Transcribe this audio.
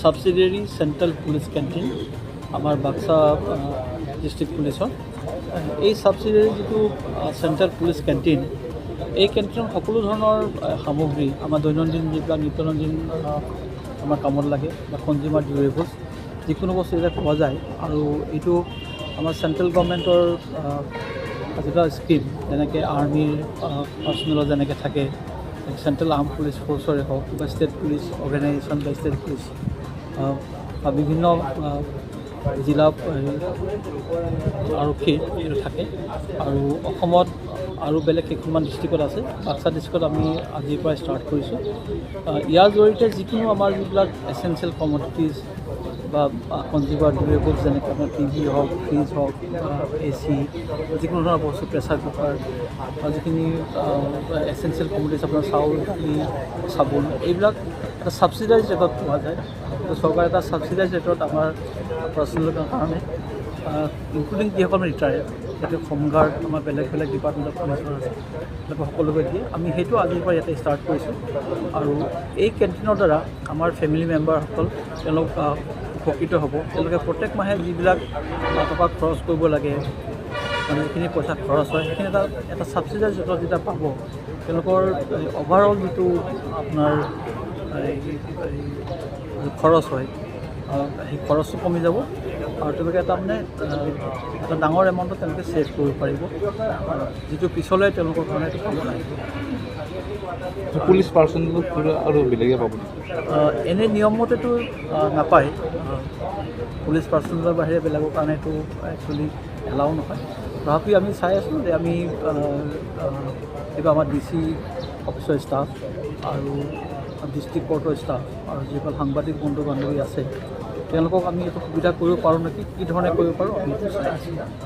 সাবসিডিয়াৰি central police canteen আমাৰ Baksa district পুলিচৰ এই সাবসিডিয়াৰি যিটো সেন্ট্ৰাল পুলিচ ক্যান্টিন এই কেন্টিনত সকলো ধৰণৰ সামগ্ৰী আমাৰ দৈনন্দিন যিবিলাক নিত্যনন্দিন আমাৰ কামত লাগে বা কনজিউমাৰ ডিউৰেবলছ যিকোনো বস্তু এটা পোৱা যায় আৰু এইটো আমাৰ চেণ্ট্ৰেল গভৰ্ণমেণ্টৰ এটা স্কিম যেনেকৈ আৰ্মিৰ পাৰ্চনেলৰ যেনেকৈ থাকে চেণ্ট্ৰেল আৰ্ম পুলিচ ফ'ৰ্চৰে হওক বা ষ্টেট পুলিচ অৰ্গেনাইজেশ্যন বা ষ্টেট পুলিচ বা বিভিন্ন জিলা আৰক্ষী এইটো থাকে আৰু অসমত আৰু বেলেগ কেইখনমান ডিষ্ট্ৰিক্টত আছে বাক্সা ডিষ্ট্ৰিক্টত আমি আজিৰ পৰা ষ্টাৰ্ট কৰিছোঁ ইয়াৰ জৰিয়তে যিকোনো আমাৰ যিবিলাক এচেঞ্চিয়েল কমডিটিজ বা কনজিউমাৰ ডিউৰেবলছ যেনেকৈ আপোনাৰ টিভি হওক ফ্ৰিজ হওক AC যিকোনো ধৰণৰ বস্তু প্ৰেছাৰ কুকাৰ বা যিখিনি এচেঞ্চিয়েল কমডিটিজ আপোনাৰ চাউল চাবোন এইবিলাক এটা ছাবচিডাইজ ৰেটত পোৱা যায় চৰকাৰে এটা ছাবচিডাইজ ৰেটত আমাৰ পাৰ্চনেলৰ কাৰণে ইনক্লুডিং যিসকল ৰিটায়াৰ্ড যাতে হোমগাৰ্ড আমাৰ বেলেগ বেলেগ ডিপাৰ্টমেণ্টৰ পুলিচৰ আছে তেওঁলোকে সকলোকে দিয়ে আমি সেইটো আজিৰ পৰা ইয়াতে ষ্টাৰ্ট কৰিছোঁ আৰু এই কেণ্টিনৰ দ্বাৰা আমাৰ ফেমিলি মেম্বাৰসকল তেওঁলোক উপকৃত হ'ব তেওঁলোকে প্ৰত্যেক মাহে যিবিলাক টকা খৰচ কৰিব লাগে মানে যিখিনি পইচা খৰচ হয় সেইখিনি এটা ছাবচিডাইজ ৰেটত যেতিয়া পাব তেওঁলোকৰ অভাৰঅল যিটো আপোনাৰ খৰচ হয় সেই খৰচটো কমি যাব আৰু তেওঁলোকে এটা মানে এটা ডাঙৰ এমাউণ্টত তেওঁলোকে ছেভ কৰিব পাৰিব যিটো পিছলৈ তেওঁলোকৰ কাৰণে এইটো কামত আহিব পুলিচ পাৰ্চনেলত আৰু বেলেগে পাব এনে নিয়মমতেতো নাপায় পুলিচ পাৰ্চনেলৰ বাহিৰে বেলেগৰ কাৰণে এইটো একচুৱেলি এলাও নহয় তথাপি আমি চাই আছোঁ যে আমি এইবাৰ আমাৰ DC অফিচৰ ষ্টাফ আৰু ডিষ্ট্ৰিক্ট কোৰ্টৰ ষ্টাফ আৰু যিসকল সাংবাদিক বন্ধু বান্ধৱী আছে তেওঁলোকক আমি এইটো সুবিধা কৰিব পাৰোঁ নেকি কি ধৰণে কৰিব পাৰোঁ আমি এইটো চাই আছোঁ